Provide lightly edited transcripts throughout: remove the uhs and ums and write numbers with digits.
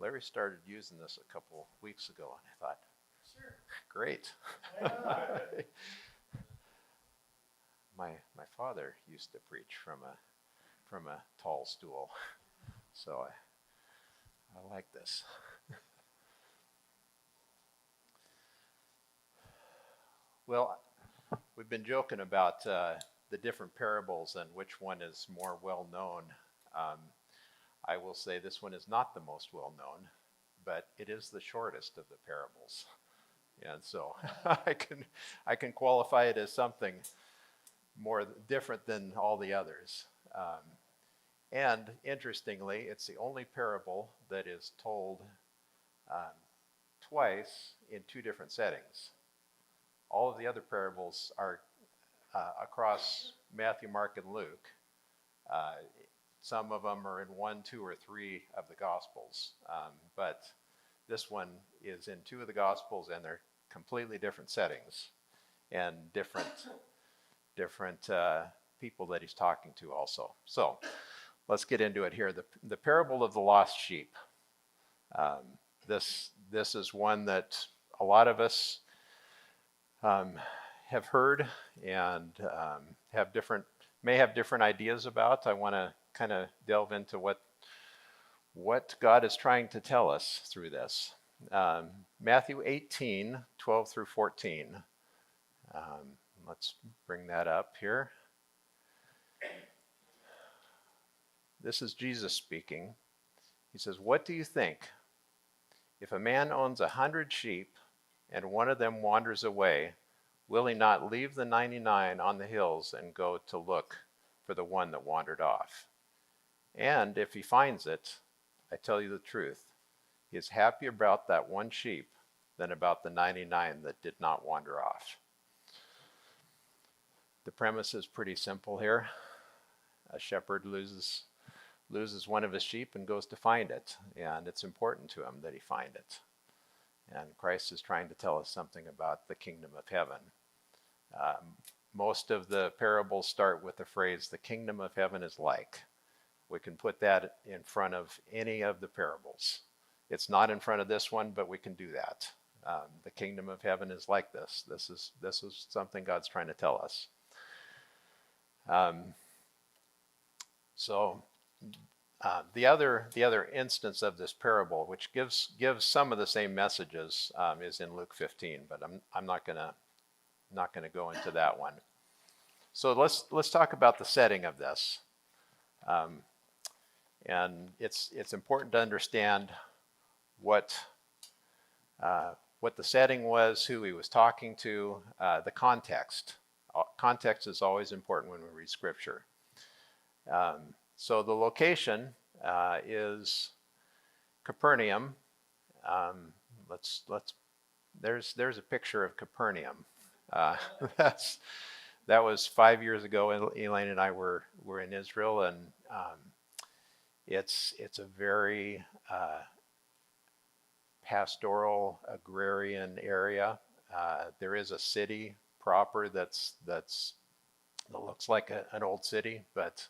Larry started using this a couple weeks ago, and I thought, Sure. great. Yeah. My father used to preach from a tall stool, so I like this. Well, we've been joking about the different parables and which one is more well known. I will say this one is not the most well known, but it is the shortest of the parables, and so I can qualify it as something more different than all the others. And interestingly, it's the only parable that is told twice in two different settings. All of the other parables are across Matthew, Mark, and Luke. Some of them are in 1, 2, or 3 of the Gospels, but this one is in 2 of the Gospels, and they're completely different settings and different people that he's talking to also. So let's get into it here. The parable of the lost sheep. This is one that a lot of us have heard and may have different ideas about. I want to kind of delve into what God is trying to tell us through this. Matthew 18, 12 through 14. Let's bring that up here. This is Jesus speaking. He says, "What do you think? If a man owns 100 sheep and one of them wanders away, will he not leave the 99 on the hills and go to look for the one that wandered off? And if he finds it, I tell you the truth, he is happier about that one sheep than about the 99 that did not wander off." The premise is pretty simple here. A shepherd loses one of his sheep and goes to find it, and it's important to him that he find it. And Christ is trying to tell us something about the kingdom of heaven. Most of the parables start with the phrase, "the kingdom of heaven is like." We can put that in front of any of the parables. It's not in front of this one, but we can do that. The kingdom of heaven is like this. This is something God's trying to tell us. The other instance of this parable, which gives some of the same messages, is in Luke 15, but I'm not gonna go into that one. So let's talk about the setting of this, and it's important to understand what the setting was, who he was talking to, the context. Context is always important when we read Scripture. So the location is Capernaum. There's a picture of Capernaum. That was 5 years ago. Elaine and I were in Israel, and it's a very pastoral, agrarian area. There is a city proper that looks like an old city, but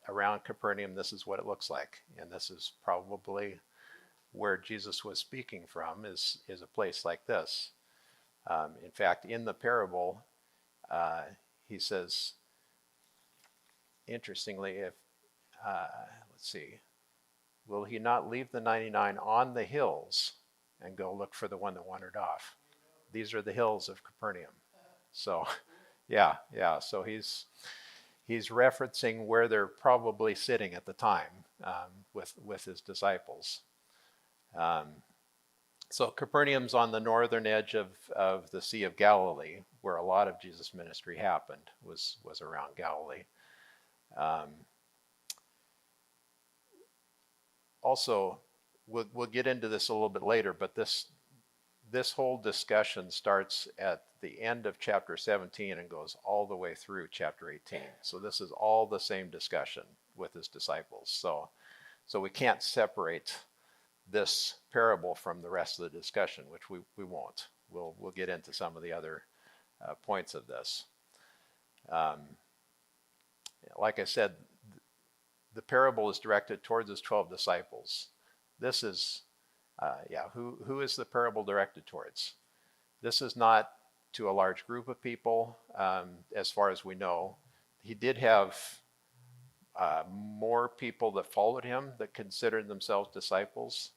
around Capernaum, this is what it looks like, and this is probably where Jesus was speaking from. Is a place like this. In fact, in the parable, he says, interestingly, if let's see, will he not leave the 99 on the hills and go look for the one that wandered off? These are the hills of Capernaum. So, yeah. So he's referencing where they're probably sitting at the time with his disciples. So Capernaum's on the northern edge of the Sea of Galilee, where a lot of Jesus' ministry happened, was around Galilee. Also, we'll get into this a little bit later, but this whole discussion starts at the end of chapter 17 and goes all the way through chapter 18. So this is all the same discussion with his disciples. So we can't separate this parable from the rest of the discussion, which we won't. We'll get into some of the other points of this. Like I said, the parable is directed towards his 12 disciples. this is, who is the parable directed towards? This is not to a large group of people, as far as we know. He did have more people that followed him that considered themselves disciples,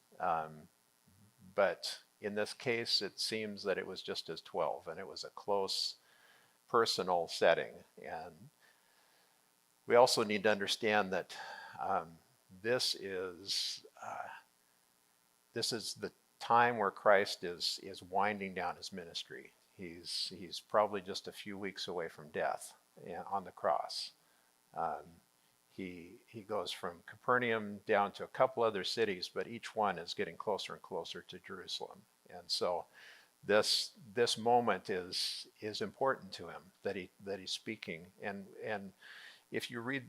but in this case, it seems that it was just his 12, and it was a close, personal setting. And we also need to understand that this is the time where Christ is winding down his ministry. He's probably just a few weeks away from death on the cross. He goes from Capernaum down to a couple other cities, but each one is getting closer and closer to Jerusalem. And so this moment is important to him, that he's speaking. And if you read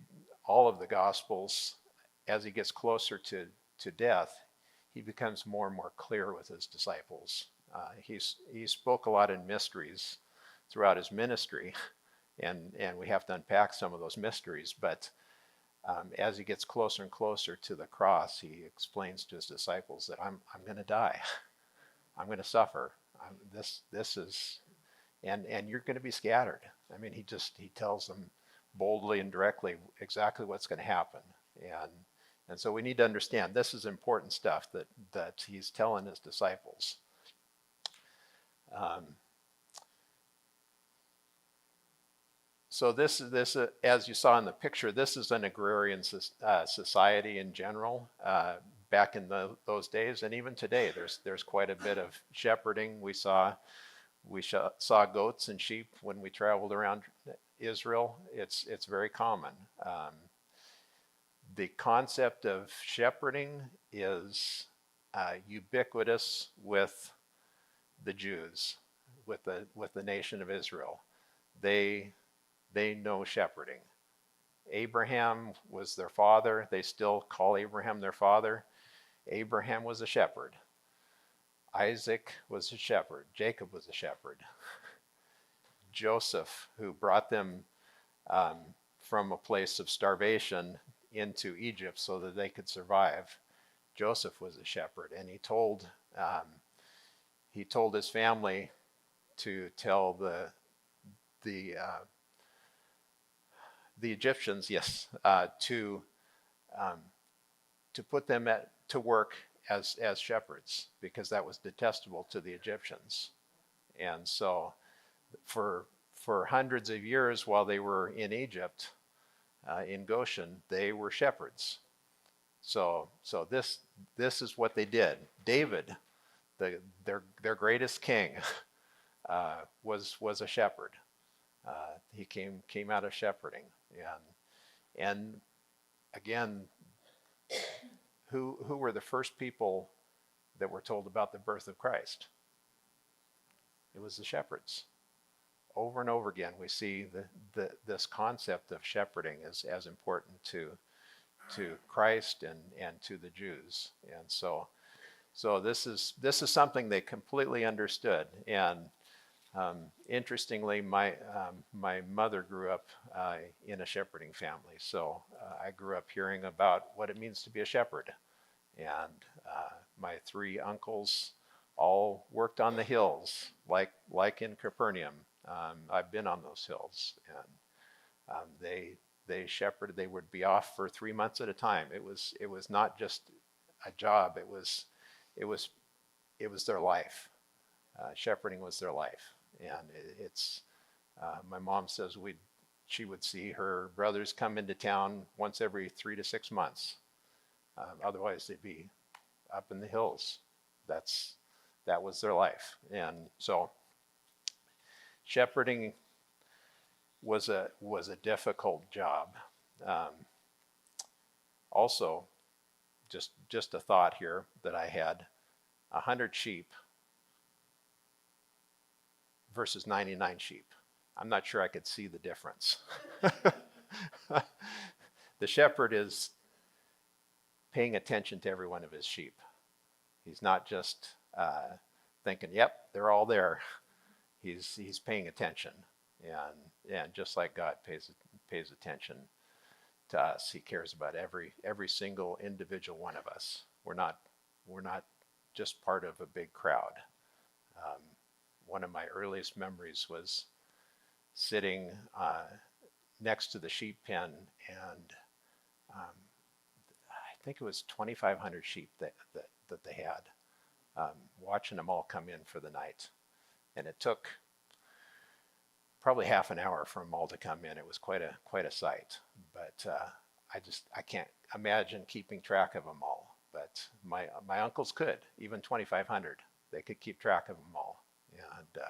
all of the Gospels, as he gets closer to death, he becomes more and more clear with his disciples. He spoke a lot in mysteries throughout his ministry, and we have to unpack some of those mysteries. But as he gets closer and closer to the cross, he explains to his disciples that I'm going to die, I'm going to suffer. This is, and you're going to be scattered. I mean, he tells them boldly and directly exactly what's going to happen, and so we need to understand this is important stuff that he's telling his disciples. So this as you saw in the picture, this is an agrarian society in general. Back in those days, and even today, there's quite a bit of shepherding. We saw goats and sheep when we traveled around Israel. It's very common. The concept of shepherding is ubiquitous with the Jews, with the nation of Israel. They know shepherding. Abraham was their father. They still call Abraham their father. Abraham was a shepherd. Isaac was a shepherd. Jacob was a shepherd. Joseph, who brought them from a place of starvation into Egypt so that they could survive, Joseph was a shepherd, and he told his family to tell the Egyptians, to put them to work as shepherds, because that was detestable to the Egyptians. And so for hundreds of years while they were in Egypt, in Goshen, they were shepherds. So this is what they did. David, their greatest king, was a shepherd. He came out of shepherding, and again, who were the first people that were told about the birth of Christ? It was the shepherds. Over and over again, we see this concept of shepherding as important to Christ and to the Jews. And so this is something they completely understood. And interestingly, my mother grew up in a shepherding family, so I grew up hearing about what it means to be a shepherd. And my three uncles all worked on the hills, like in Capernaum. I've been on those hills, and they shepherded. They would be off for 3 months at a time. It was not just a job. It was their life. Shepherding was their life, and it's. My mom says she would see her brothers come into town once every 3 to 6 months. Otherwise, they'd be up in the hills. That was their life, and so shepherding was a difficult job. Also, just a thought here that I had: 100 sheep versus 99 sheep. I'm not sure I could see the difference. The shepherd is paying attention to every one of his sheep. He's not just thinking, "Yep, they're all there." He's paying attention, and just like God pays attention to us, He cares about every single individual one of us. We're not We're not just part of a big crowd. Um, One of my earliest memories was sitting next to the sheep pen, and I think it was 2,500 sheep that they had, watching them all come in for the night. And it took probably half an hour for them all to come in. It was quite a sight. But I can't imagine keeping track of them all. But my uncles could, even 2,500. They could keep track of them all. And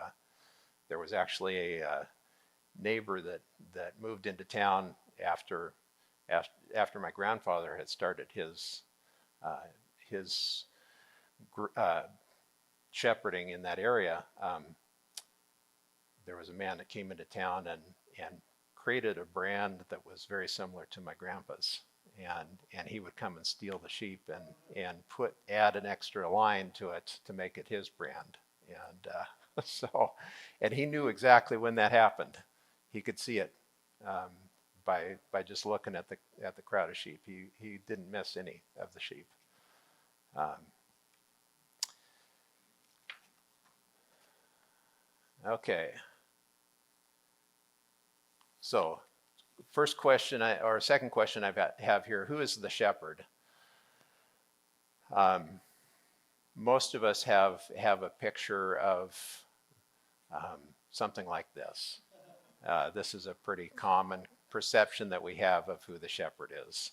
there was actually a neighbor that moved into town after my grandfather had started his shepherding in that area. There was a man that came into town and created a brand that was very similar to my grandpa's, and he would come and steal the sheep and add an extra line to it to make it his brand. And and he knew exactly when that happened. He could see it by just looking at the crowd of sheep. He didn't miss any of the sheep. Okay. So, second question I have here: who is the shepherd? Most of us have a picture of something like this. This is a pretty common perception that we have of who the shepherd is.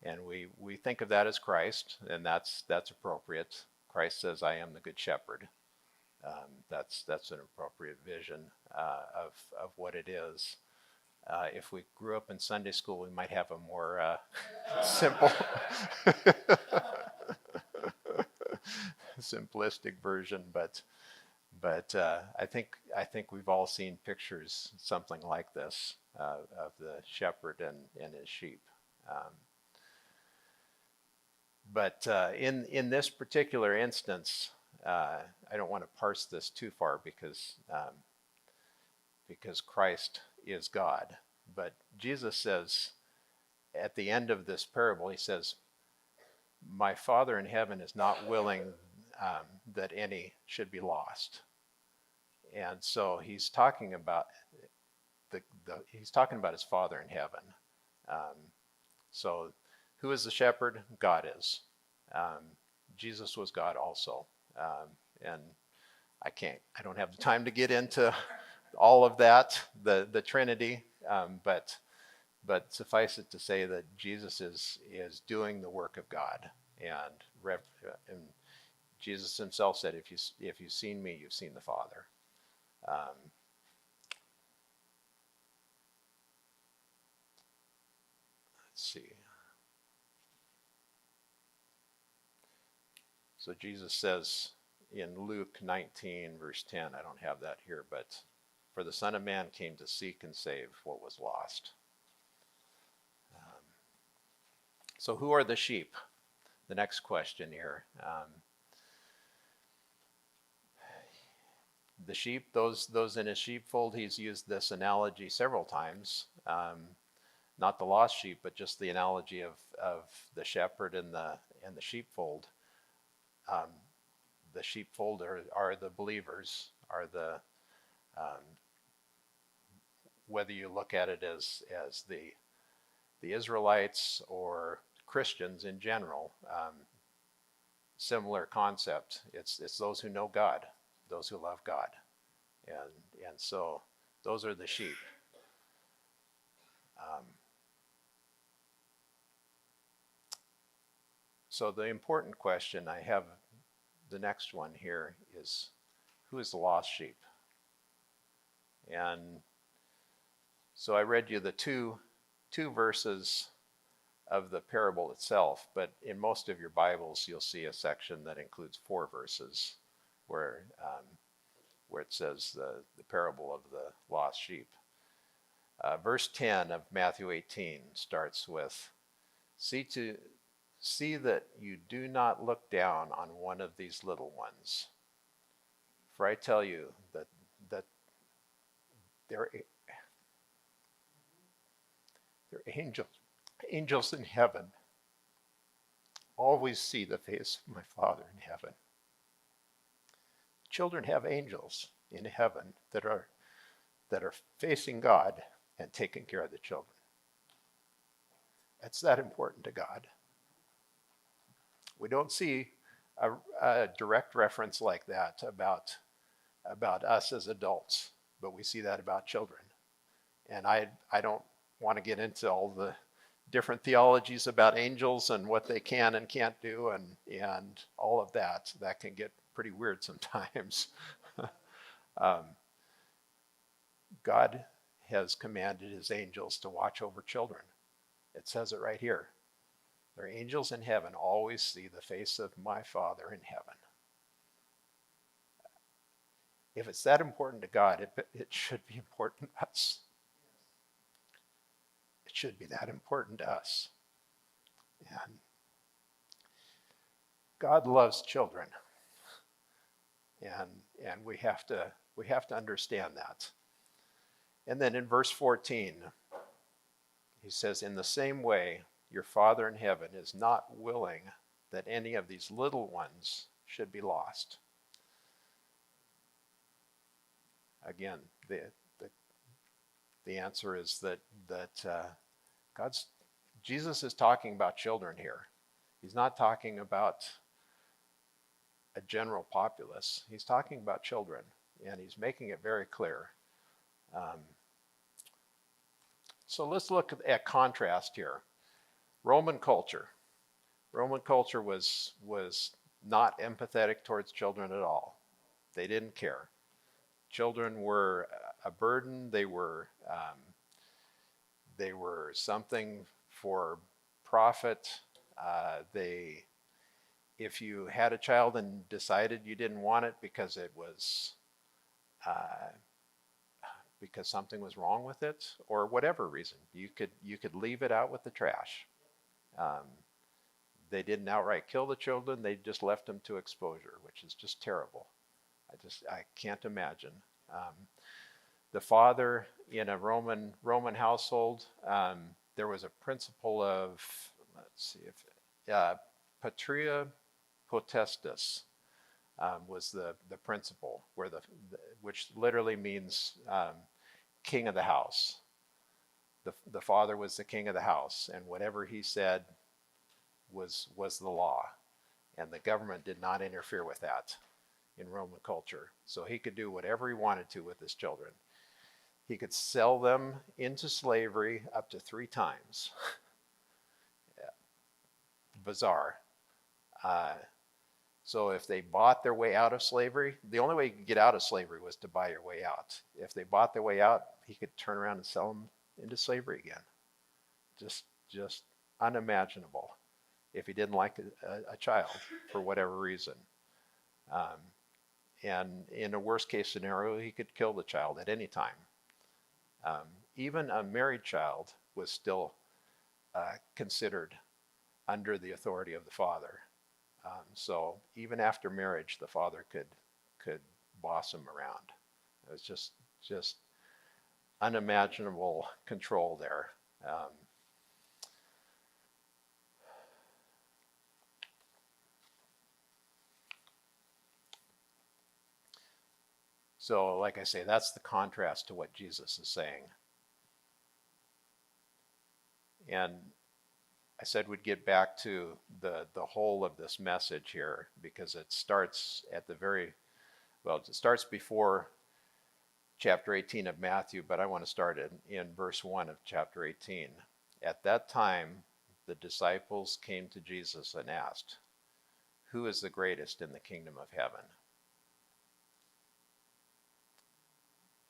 And we think of that as Christ, and that's appropriate. Christ says, "I am the good shepherd." That's an appropriate vision of what it is. If we grew up in Sunday school, we might have a more simple, simplistic version. But I think we've all seen pictures something like this of the shepherd and his sheep. But in this particular instance, I don't want to parse this too far because Christ is God. But Jesus says at the end of this parable, he says, "My Father in heaven is not willing that any should be lost." And so he's talking about his Father in heaven. So who is the shepherd? God is. Jesus was God also. And I don't have the time to get into all of that, the Trinity, but suffice it to say that Jesus is doing the work of God, and Jesus himself said, "If you've seen me, you've seen the Father." Let's see. So Jesus says in Luke 19, verse 10, I don't have that here, but "For the Son of Man came to seek and save what was lost." So who are the sheep? The next question here. The sheep, those in his sheepfold, he's used this analogy several times. Not the lost sheep, but just the analogy of the shepherd and the sheepfold. The sheepfold are the believers, are the whether you look at it as the Israelites or Christians in general, similar concept. It's those who know God, those who love God, and so those are the sheep. So the important question I have, the next one here, is who is the lost sheep? And so I read you the two verses of the parable itself, but in most of your Bibles you'll see a section that includes 4 verses where it says the parable of the lost sheep. Verse 10 of Matthew 18 starts with, See that you do not look down on one of these little ones. For I tell you that they're angels in heaven always see the face of my Father in heaven. Children have angels in heaven that are facing God and taking care of the children. It's that important to God. We don't see a direct reference like that about us as adults, but we see that about children. And I don't want to get into all the different theologies about angels and what they can and can't do and all of that. That can get pretty weird sometimes. God has commanded his angels to watch over children. It says it right here. Their angels in heaven always see the face of my Father in heaven. If it's that important to God, it should be important to us. It should be that important to us. And God loves children. And we have to understand that. And then in verse 14, he says, in the same way, your Father in heaven is not willing that any of these little ones should be lost. Again, the answer is that Jesus is talking about children here. He's not talking about a general populace. He's talking about children, and he's making it very clear. So let's look at contrast here. Roman culture. Roman culture was not empathetic towards children at all. They didn't care. Children were a burden. They were something for profit. If you had a child and decided you didn't want it because it was because something was wrong with it, or whatever reason, you could leave it out with the trash. They didn't outright kill the children; they just left them to exposure, which is just terrible. I can't imagine. The father in a Roman household, there was a principle of, let's see if patria potestas was the principle, which literally means king of the house. The father was the king of the house, and whatever he said was the law, and the government did not interfere with that in Roman culture. So he could do whatever he wanted to with his children. He could sell them into slavery up to 3 times. Bizarre. So if they bought their way out of slavery, the only way you could get out of slavery was to buy your way out. If they bought their way out, he could turn around and sell them into slavery again. Just unimaginable if he didn't like a child for whatever reason. And in a worst case scenario, he could kill the child at any time. Even a married child was still considered under the authority of the father. So even after marriage, the father could boss him around. It was just unimaginable control there. So like I say, that's the contrast to what Jesus is saying. And I said we'd get back to the whole of this message here, because it starts at it starts before chapter 18 of Matthew, but I want to start in verse 1 of chapter 18. At that time, the disciples came to Jesus and asked, "Who is the greatest in the kingdom of heaven?"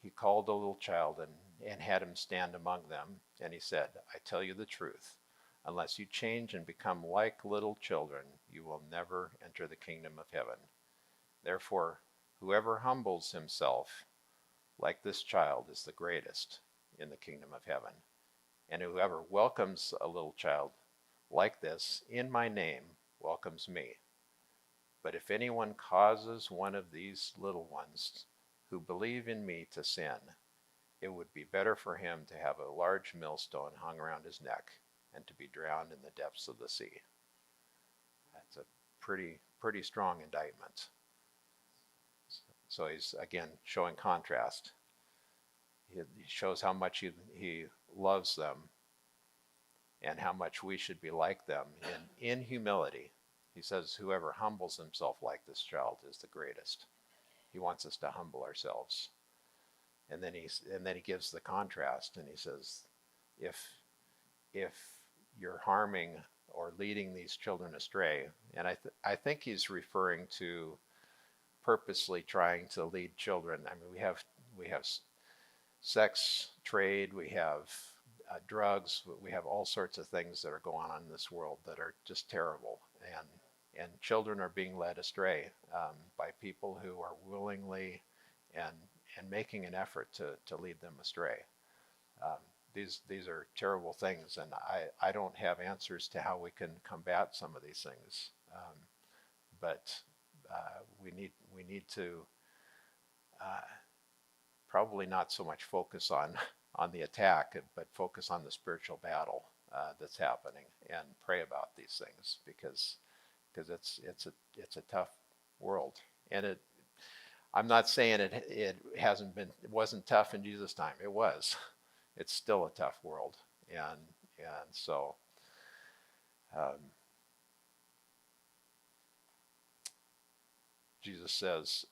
He called a little child and had him stand among them, and he said, "I tell you the truth. Unless you change and become like little children, you will never enter the kingdom of heaven. Therefore, whoever humbles himself like this child is the greatest in the kingdom of heaven. And whoever welcomes a little child like this in my name welcomes me. But if anyone causes one of these little ones who believe in me to sin, it would be better for him to have a large millstone hung around his neck and to be drowned in the depths of the sea." It's a pretty strong indictment. So he's again showing contrast. He shows how much he loves them and how much we should be like them in humility. He says, whoever humbles himself like this child is the greatest. He wants us to humble ourselves. And then he gives the contrast, and he says, if you're harming or leading these children astray, and I think he's referring to purposely trying to lead children. I mean, we have sex trade, we have drugs, we have all sorts of things that are going on in this world that are just terrible, and children are being led astray by people who are willingly and making an effort to lead them astray. These are terrible things, and I don't have answers to how we can combat some of these things, but we need to probably not so much focus on the attack, but focus on the spiritual battle that's happening, and pray about these things, because it's a tough world. And I'm not saying it wasn't tough in Jesus' time. It was. It's still a tough world, and so Jesus says,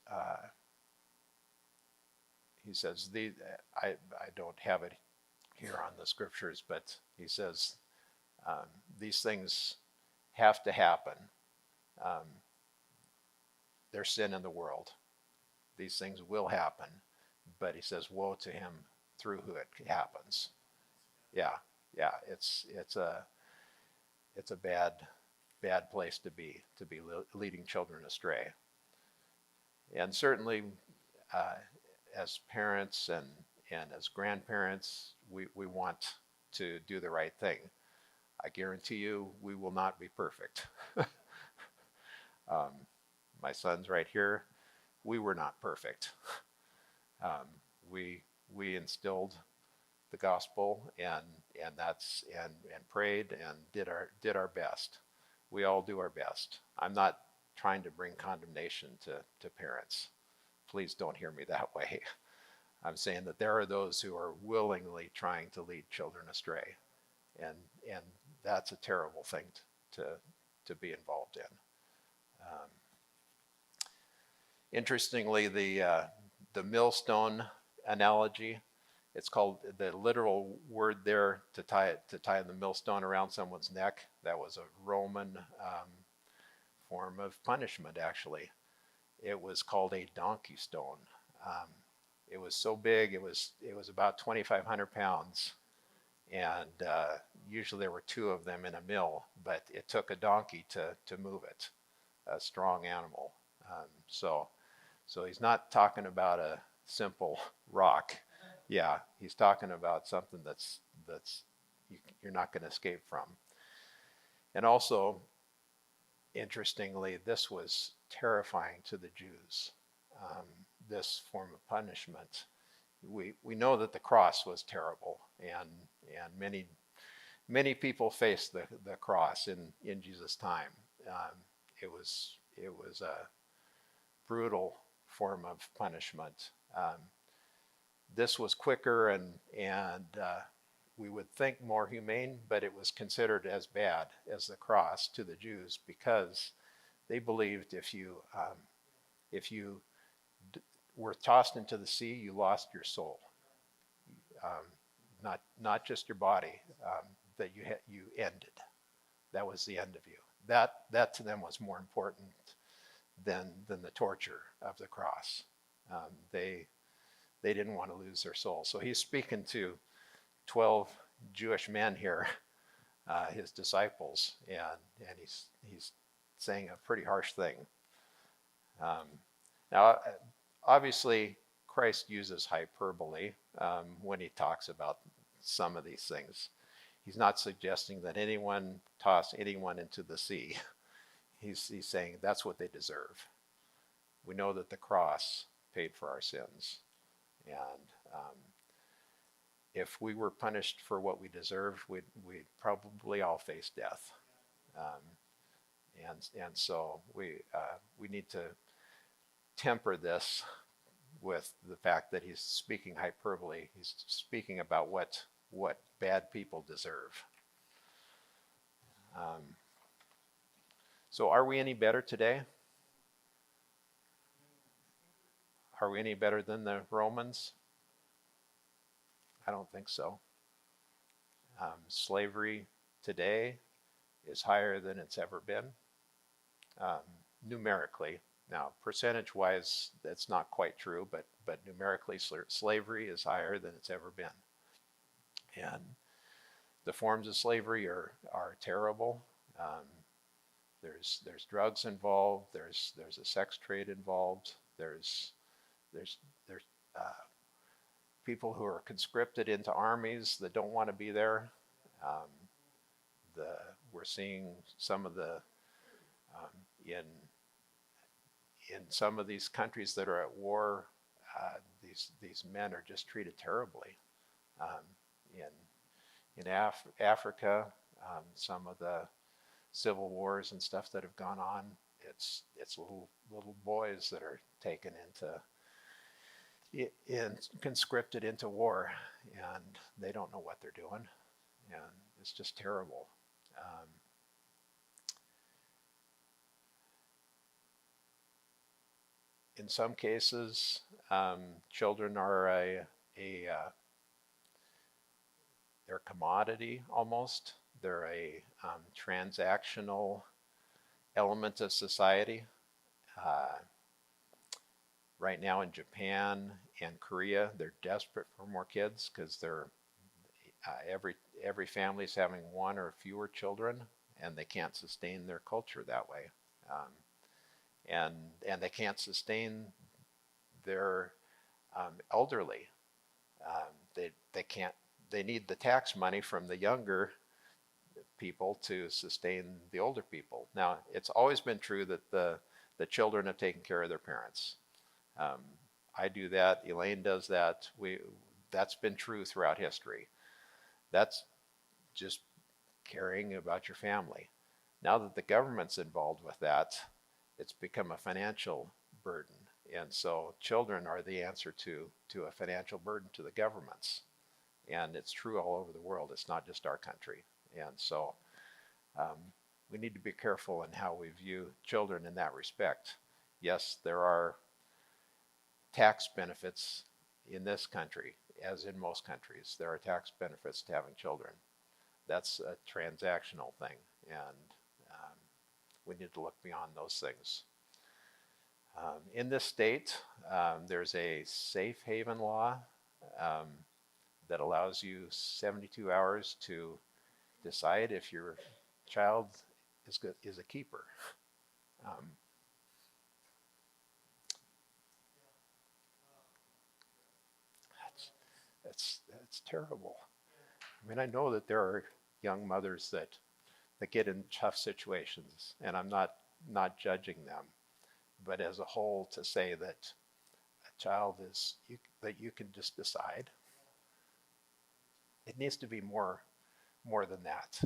he says, I don't have it here on the scriptures, but he says these things have to happen. There's sin in the world. These things will happen, but he says, woe to him through who it happens. Yeah, it's a bad place to be leading children astray. And certainly, as parents and as grandparents, we want to do the right thing. I guarantee you, we will not be perfect. My son's right here. We were not perfect. We instilled the gospel and prayed and did our best. We all do our best. I'm not trying to bring condemnation to parents. Please don't hear me that way. I'm saying that there are those who are willingly trying to lead children astray, and that's a terrible thing to be involved in. Interestingly, the millstone analogy, it's called, the literal word there to tie the millstone around someone's neck. That was a Roman form of punishment, actually. It was called a donkey stone. It was so big, it was about 2,500 pounds, and usually there were two of them in a mill, but it took a donkey to move it, a strong animal. So he's not talking about a simple rock. Yeah, he's talking about something that's you're not going to escape from. And also, interestingly, this was terrifying to the Jews. This form of punishment. We know that the cross was terrible, and many people faced the cross in Jesus' time. It was a brutal form of punishment. This was quicker and we would think more humane, but it was considered as bad as the cross to the Jews, because they believed if you were tossed into the sea, you lost your soul, not just your body, that you ended. That was the end of you. That to them was more important than the torture of the cross. They didn't want to lose their soul. So he's speaking to 12 Jewish men here, his disciples, and he's saying a pretty harsh thing. Now, obviously, Christ uses hyperbole when he talks about some of these things. He's not suggesting that anyone toss anyone into the sea. He's saying that's what they deserve. We know that the cross paid for our sins. And if we were punished for what we deserved, we'd probably all face death. And so we need to temper this with the fact that he's speaking hyperbole. He's speaking about what bad people deserve. So are we any better today? Are we any better than the Romans? I don't think so. Slavery today is higher than it's ever been, numerically. Now, percentage-wise, that's not quite true, but numerically, slavery is higher than it's ever been. And the forms of slavery are terrible. There's drugs involved. There's a sex trade involved. There's people who are conscripted into armies that don't want to be there. We're seeing some of the in some of these countries that are at war, these men are just treated terribly. In Africa, some of the civil wars and stuff that have gone on, it's little boys that are taken conscripted into war, and they don't know what they're doing, and it's just terrible. In some cases, children are they're a commodity almost. They're a transactional element of society. Right now in Japan and Korea, they're desperate for more kids because they're every family's having one or fewer children, and they can't sustain their culture that way. And they can't sustain their elderly. They can't. They need the tax money from the younger people to sustain the older people. Now, it's always been true that the children have taken care of their parents. I do that. Elaine does that. That's been true throughout history. That's just caring about your family. Now that the government's involved with that, it's become a financial burden. And so children are the answer to a financial burden to the governments. And it's true all over the world. It's not just our country. And so we need to be careful in how we view children in that respect. Yes, there are tax benefits in this country, as in most countries. There are tax benefits to having children. That's a transactional thing, and we need to look beyond those things. In this state, there's a safe haven law that allows you 72 hours to decide if your child is a keeper. That's terrible. I mean, I know that there are young mothers that get in tough situations, and I'm not judging them. But as a whole, to say that a child that you can just decide, it needs to be more than that.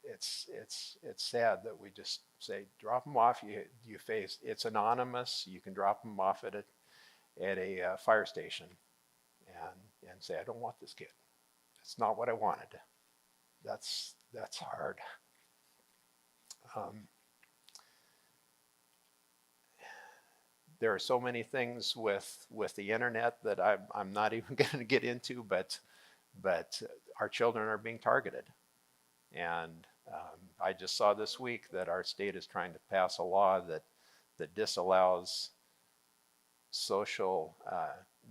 It's sad that we just say drop them off. You face it's anonymous. You can drop them off at a fire station, and say I don't want this kid. It's not what I wanted. That's hard. There are so many things with the internet that I'm not even going to get into, but our children are being targeted. And I just saw this week that our state is trying to pass a law that disallows social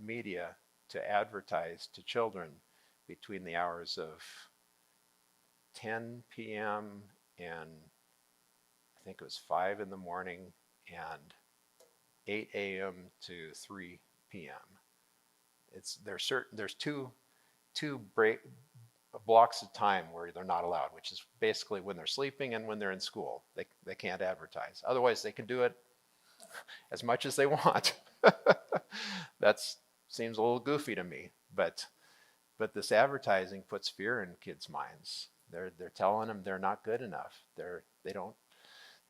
media to advertise to children between the hours of 10 p.m. and I think it was 5 in the morning and 8 a.m. to 3 p.m. There's two blocks of time where they're not allowed, which is basically when they're sleeping and when they're in school. They can't advertise. Otherwise, they can do it as much as they want. That seems a little goofy to me, but this advertising puts fear in kids' minds. They're telling them they're not good enough. They don't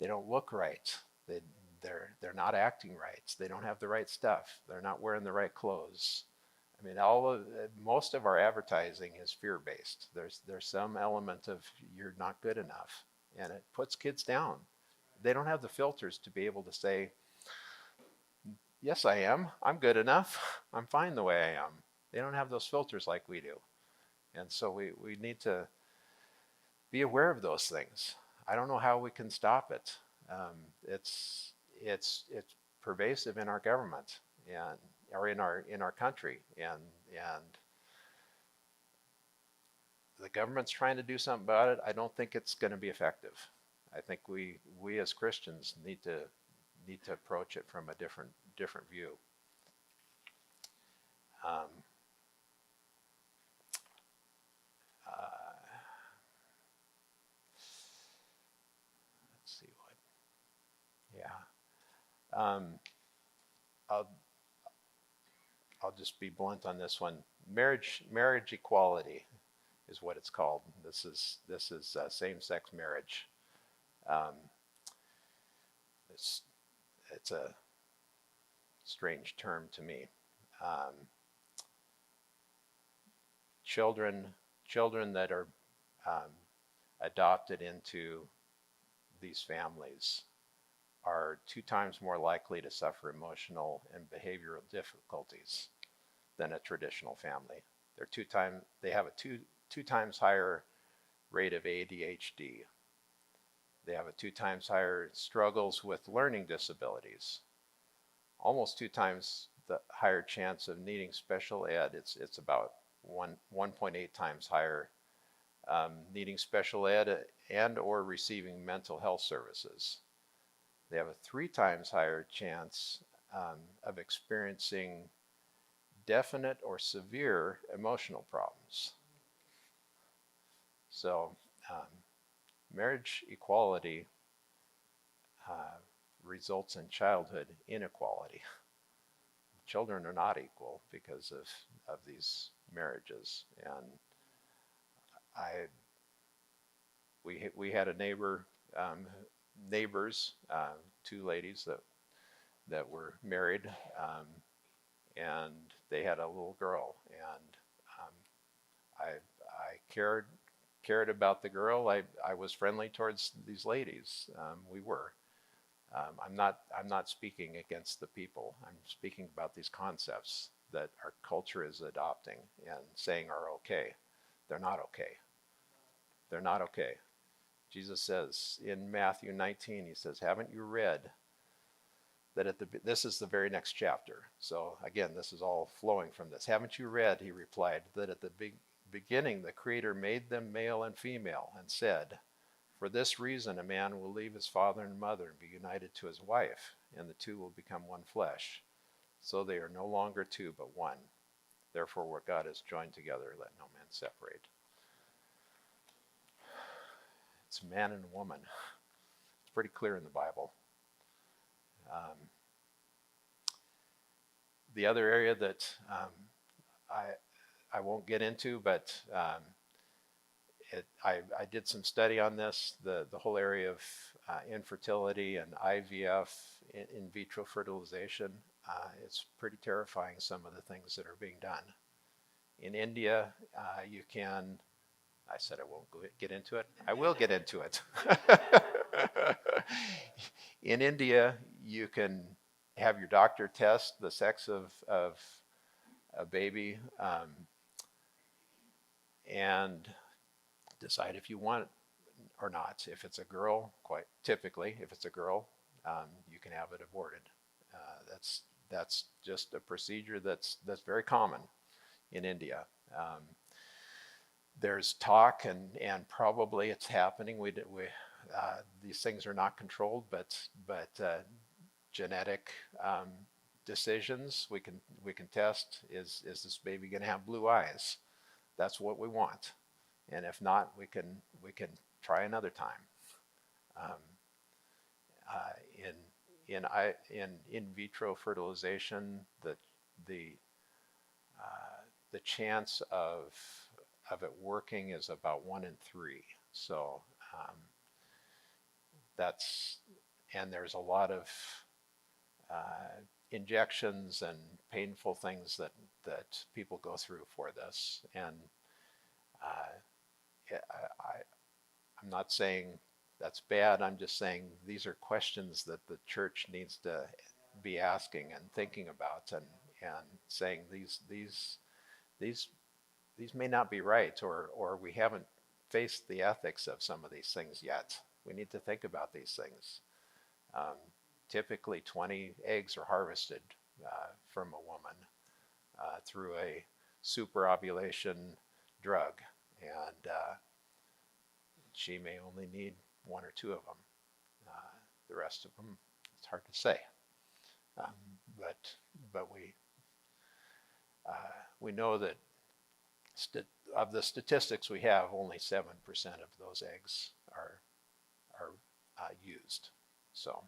They don't look right. They, they're not acting right. They don't have the right stuff. They're not wearing the right clothes. I mean, most of our advertising is fear-based. There's some element of you're not good enough, and it puts kids down. They don't have the filters to be able to say, yes, I am. I'm good enough. I'm fine the way I am. They don't have those filters like we do. And so we need to be aware of those things. I don't know how we can stop it. It's pervasive in our government and or in our country, and the government's trying to do something about it. I don't think it's going to be effective. I think we as Christians need to approach it from a different view. Um, let's see what. Yeah. I'll just be blunt on this one. Marriage equality is what it's called. This is same-sex marriage. It's a strange term to me. Children that are adopted into these families are 2 times more likely to suffer emotional and behavioral difficulties than a traditional family. They have a two times higher rate of ADHD. They have a 2 times higher struggles with learning disabilities. Almost 2 times the higher chance of needing special ed. It's about 1.8 times higher needing special ed and or receiving mental health services. They have a 3 times higher chance of experiencing definite or severe emotional problems. So marriage equality results in childhood inequality. Children are not equal because of these marriages. And we had a neighbors, 2 ladies that were married, and they had a little girl, and I cared about the girl. I was friendly towards these ladies. We were. I'm not speaking against the people. I'm speaking about these concepts that our culture is adopting and saying are okay. They're not okay. They're not okay. Jesus says in Matthew 19, he says, haven't you read that this is the very next chapter. So again, this is all flowing from this. Haven't you read, he replied, that at the beginning the Creator made them male and female and said, for this reason a man will leave his father and mother and be united to his wife, and the 2 will become one flesh. So they are no longer 2 but 1. Therefore what God has joined together, let no man separate. It's a man and a woman. It's pretty clear in the Bible. The other area that I won't get into, but I did some study on this, the whole area of infertility and IVF, in vitro fertilization. It's pretty terrifying, some of the things that are being done. In India, you can, I said I won't get into it. I will get into it. In India, you can have your doctor test the sex of a baby and decide if you want it or not. If it's a girl, quite typically, if it's a girl, you can have it aborted. That's just a procedure that's very common in India. There's talk, and probably it's happening. These things are not controlled, but genetic decisions we can test. Is this baby going to have blue eyes? That's what we want, and if not, we can try another time. In vitro fertilization, the chance of it working is about 1 in 3. So that's and there's a lot of injections and painful things that people go through for this. And I'm not saying that's bad. I'm just saying these are questions that the church needs to be asking and thinking about, and saying these may not be right, or we haven't faced the ethics of some of these things yet. We need to think about these things. Typically 20 eggs are harvested from a woman through a superovulation drug, and she may only need one or two of them. The rest of them, it's hard to say. But we know that of the statistics we have, only 7% of those eggs are used. So,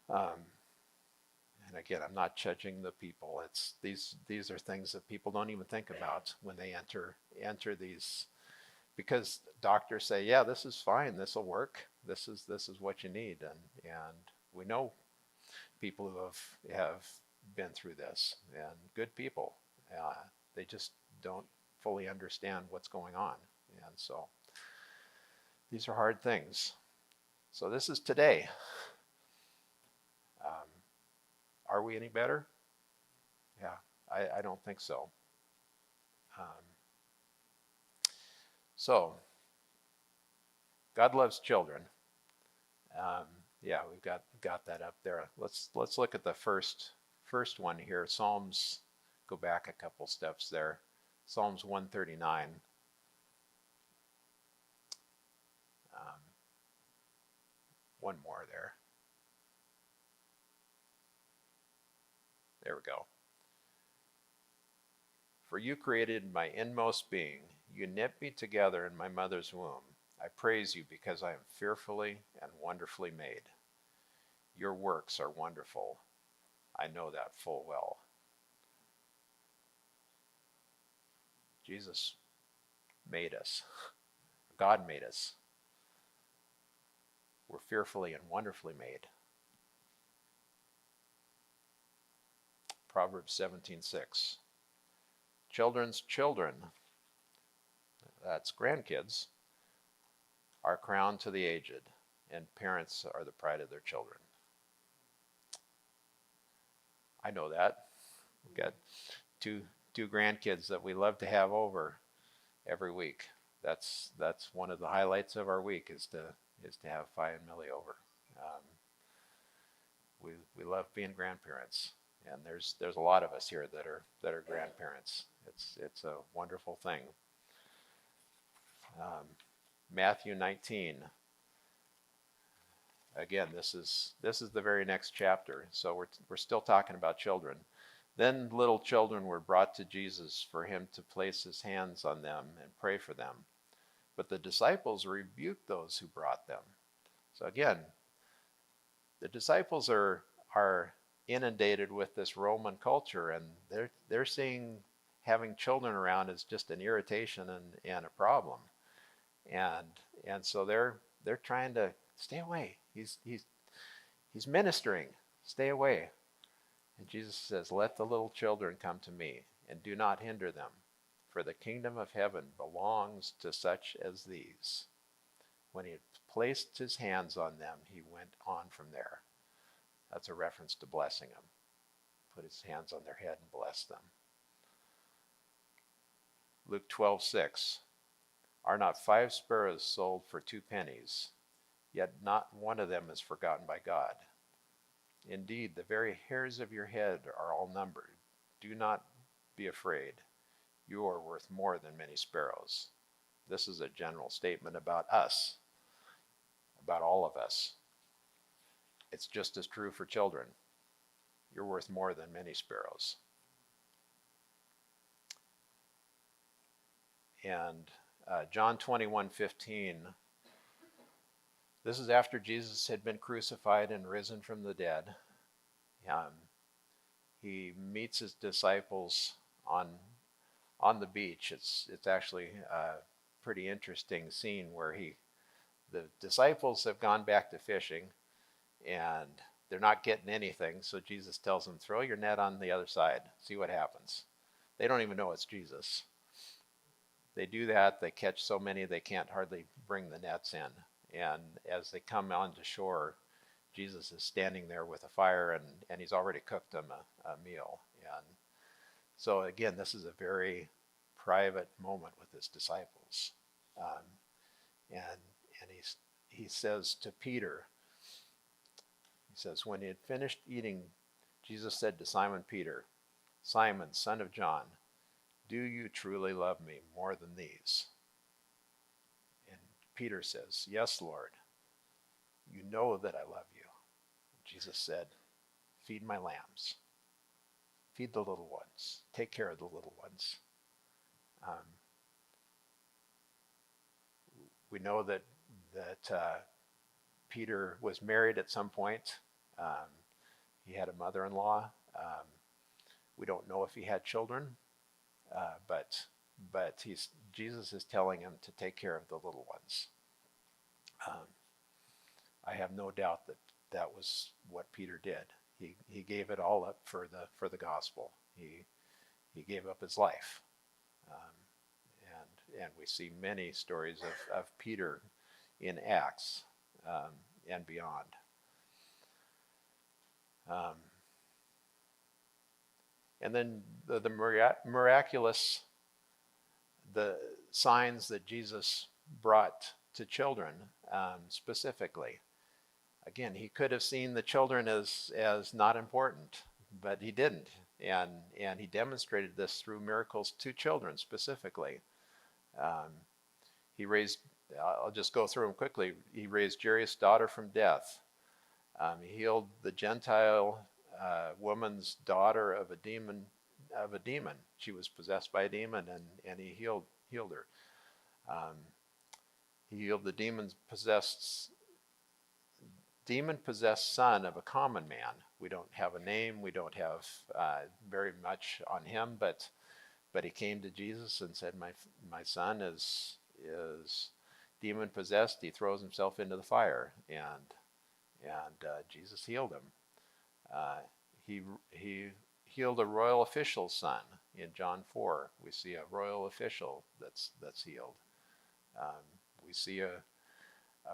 and again, I'm not judging the people. It's these are things that people don't even think about when they enter these, because doctors say, yeah, this is fine, this will work, this is what you need, and we know people who have been through this, and good people. They just don't fully understand what's going on, and so these are hard things. So this is today. Are we any better? Yeah, I don't think so. So God loves children. Yeah, we've got that up there. Let's look at the first one here. Psalms, go back a couple steps there. Psalms 139. One more there. There we go. For you created my inmost being. You knit me together in my mother's womb. I praise you because I am fearfully and wonderfully made. Your works are wonderful. I know that full well. Jesus made us. God made us. We're fearfully and wonderfully made. Proverbs 17:6. Children's children, that's grandkids, are crowned to the aged, and parents are the pride of their children. I know that. We've got two grandkids that we love to have over every week. That's one of the highlights of our week is to have Fi and Millie over. We love being grandparents, and there's a lot of us here that are grandparents. It's a wonderful thing. Matthew 19. Again, this is the very next chapter. So we're still talking about children. Then little children were brought to Jesus for him to place his hands on them and pray for them. But the disciples rebuked those who brought them. So again, the disciples are inundated with this Roman culture, and they're seeing having children around as just an irritation and a problem. And so they're trying to stay away. He's ministering. Stay away. And Jesus says, let the little children come to me, and do not hinder them, for the kingdom of heaven belongs to such as these. When he had placed his hands on them, he went on from there. That's a reference to blessing them. Put his hands on their head and bless them. Luke 12:6. Are not 5 sparrows sold for 2 pennies? Yet not one of them is forgotten by God. Indeed, the very hairs of your head are all numbered. Do not be afraid. You are worth more than many sparrows. This is a general statement about us, about all of us. It's just as true for children. You're worth more than many sparrows. And John 21:15. This is after Jesus had been crucified and risen from the dead. He meets his disciples on the beach. It's actually a pretty interesting scene where the disciples have gone back to fishing, and they're not getting anything. So Jesus tells them, throw your net on the other side, see what happens. They don't even know it's Jesus. They do that, they catch so many they can't hardly bring the nets in. And as they come onto shore, Jesus is standing there with a fire, and he's already cooked them a meal. And so again, this is a very private moment with his disciples. Um, and he says to Peter, he says, when he had finished eating, Jesus said to Simon Peter, Simon, son of John, do you truly love me more than these? And Peter says, yes, Lord, you know that I love you. Jesus said, feed my lambs. Feed the little ones. Take care of the little ones. We know that Peter was married at some point. He had a mother-in-law. We don't know if he had children, but Jesus is telling him to take care of the little ones. I have no doubt that was what Peter did. He gave it all up for the gospel. He gave up his life, and we see many stories of Peter in Acts and beyond. And then the miraculous, the signs that Jesus brought to children specifically. Again, he could have seen the children as not important, but he didn't. And he demonstrated this through miracles to children specifically. He raised, I'll just go through them quickly. He raised Jairus' daughter from death. He healed the Gentile woman's daughter of a demon. She was possessed by a demon, and he healed her. He healed the demon-possessed son of a common man. We don't have a name. We don't have very much on him, but he came to Jesus and said, "My son is demon possessed." He throws himself into the fire, and Jesus healed him. He healed a royal official's son in John 4. We see a royal official that's healed. We see a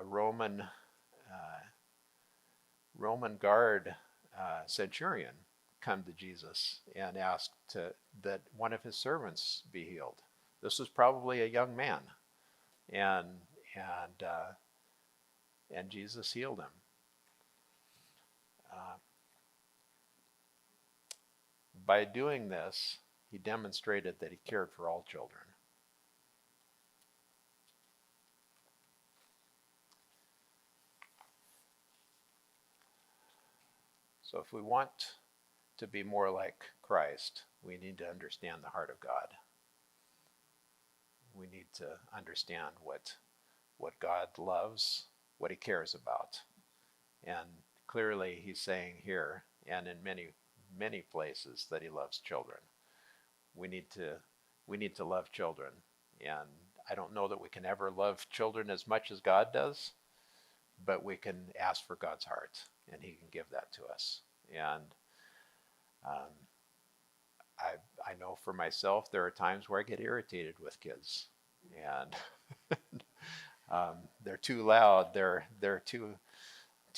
Roman guard centurion come to Jesus and ask that one of his servants be healed. This was probably a young man, and Jesus healed him. By doing this, he demonstrated that he cared for all children. So if we want to be more like Christ, we need to understand the heart of God. We need to understand what God loves, what he cares about. And clearly he's saying here, and in many places, that he loves children. We need to love children. And I don't know that we can ever love children as much as God does, but we can ask for God's heart, and he can give that to us. And I know for myself, there are times where I get irritated with kids, and they're too loud, they're too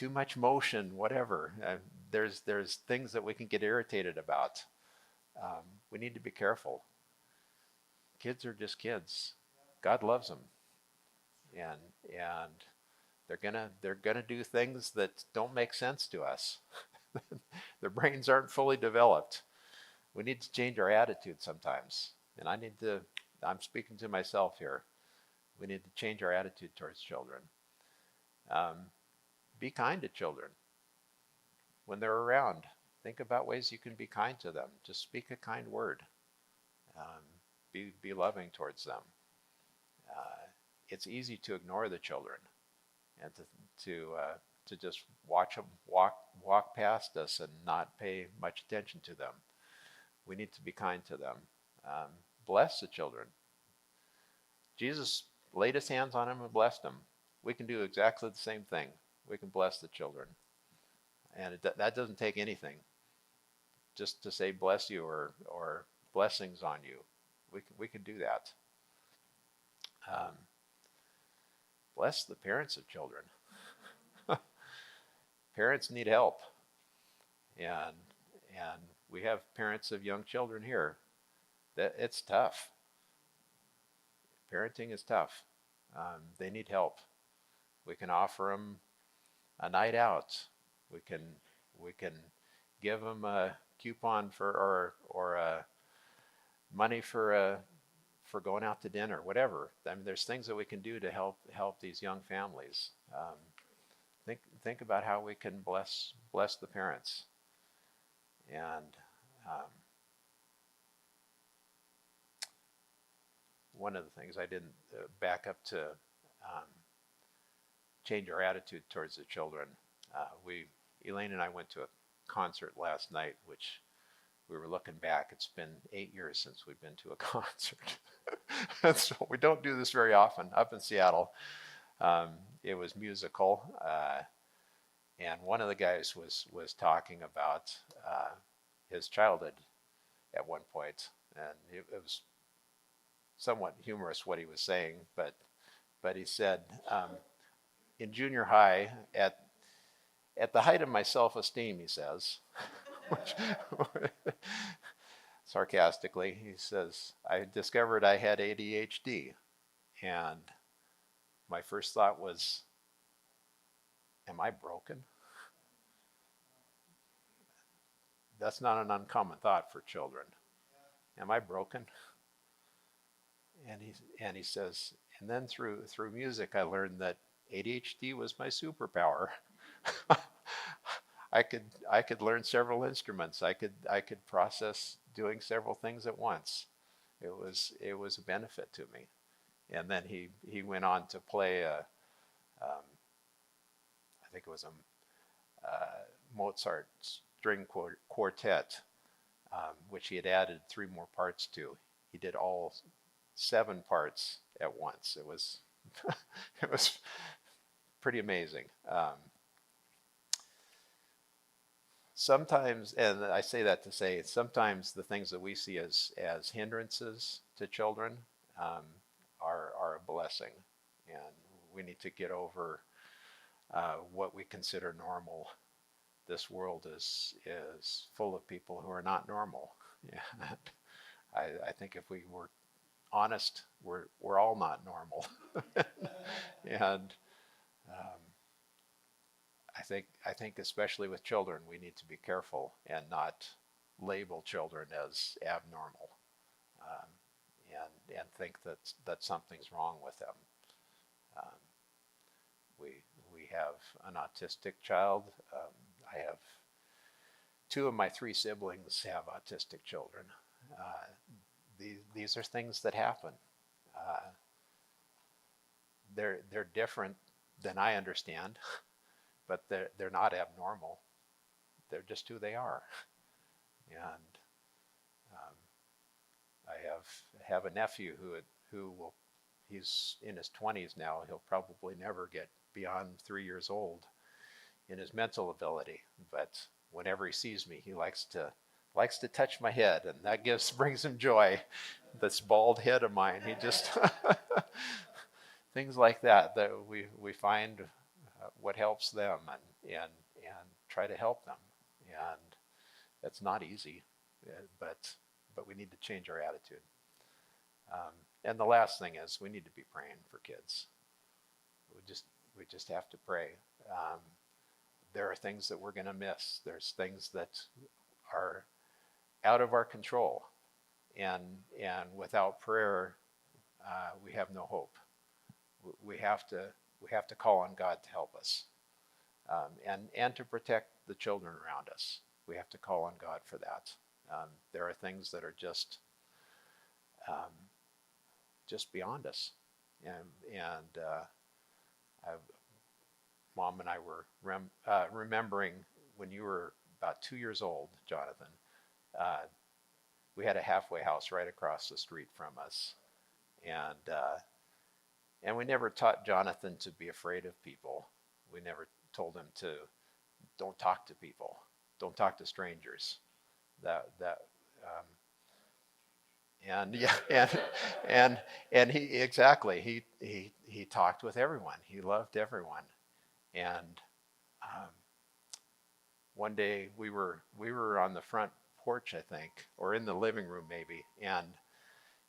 much motion, whatever. There's things that we can get irritated about. We need to be careful. Kids are just kids. God loves them, and they're gonna do things that don't make sense to us. Their brains aren't fully developed. We need to change our attitude sometimes, and I'm speaking to myself here. We need to change our attitude towards children. Be kind to children when they're around. Think about ways you can be kind to them. Just speak a kind word. Be loving towards them. It's easy to ignore the children and to just watch them walk past us and not pay much attention to them. We need to be kind to them. Bless the children. Jesus laid his hands on them and blessed them. We can do exactly the same thing. We can bless the children. And that doesn't take anything. Just to say bless you or blessings on you. We can do that. Bless the parents of children. Parents need help. And we have parents of young children here. That it's tough. Parenting is tough. They need help. We can offer them a night out. We can give them a coupon for or money for going out to dinner, whatever. I mean, there's things that we can do to help these young families. Think about how we can bless the parents. And one of the things I didn't back up to change our attitude towards the children. Elaine and I went to a concert last night, which we were looking back. It's been 8 years since we've been to a concert. And so we don't do this very often up in Seattle. It was musical. And one of the guys was talking about his childhood at one point, and it was somewhat humorous what he was saying, but he said, in junior high, at the height of my self-esteem, he says, sarcastically, he says, I discovered I had ADHD, and my first thought was, am I broken? That's not an uncommon thought for children. Am I broken? And he says, and then through music, I learned that ADHD was my superpower. I could learn several instruments. I could process doing several things at once. It was a benefit to me. And then he went on to play I think it was a Mozart string quartet, which he had added 3 more parts to. He did all 7 parts at once. It was it was pretty amazing. Sometimes, and I say that to say, sometimes the things that we see as hindrances to children are a blessing, and we need to get over what we consider normal. This world is full of people who are not normal. Yeah. I think if we were honest, we're all not normal. And I think especially with children, we need to be careful and not label children as abnormal, and think that something's wrong with them. We have an autistic child. I have 2 of my 3 siblings have autistic children. These are things that happen. They're different than I understand, but they're not abnormal. They're just who they are. And I have a nephew who will, he's in his 20s now. He'll probably never get beyond 3 years old in his mental ability, but whenever he sees me, he likes to touch my head, and that brings him joy. This bald head of mine, he just things like that we find what helps them and try to help them, and it's not easy, but we need to change our attitude. And the last thing is we need to be praying for kids. We just have to pray. There are things that we're going to miss. There's things that are out of our control, and without prayer, we have no hope. We have to call on God to help us, and to protect the children around us. We have to call on God for that. There are things that are just beyond us, and Mom and I were remembering when you were about 2 years old, Jonathan. We had a halfway house right across the street from us, and we never taught Jonathan to be afraid of people. We never told him don't talk to people, don't talk to strangers. That and yeah, and he exactly he talked with everyone. He loved everyone. And um, one day we were on the front porch, I think, or in the living room maybe, and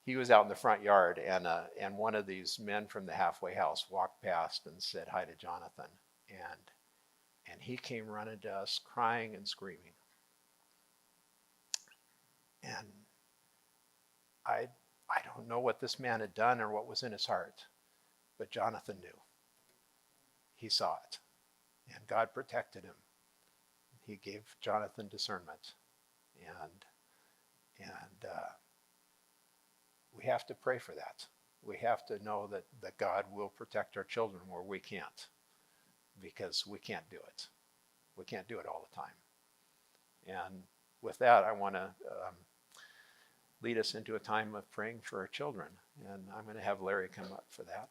he was out in the front yard, and one of these men from the halfway house walked past and said hi to Jonathan, and he came running to us, crying and screaming, and I I don't know what this man had done or what was in his heart, but Jonathan knew. He saw it, and God protected him. He gave Jonathan discernment, and and we have to pray for that. We have to know that God will protect our children where we can't, because we can't do it. We can't do it all the time. And with that, I want to lead us into a time of praying for our children. And I'm going to have Larry come up for that.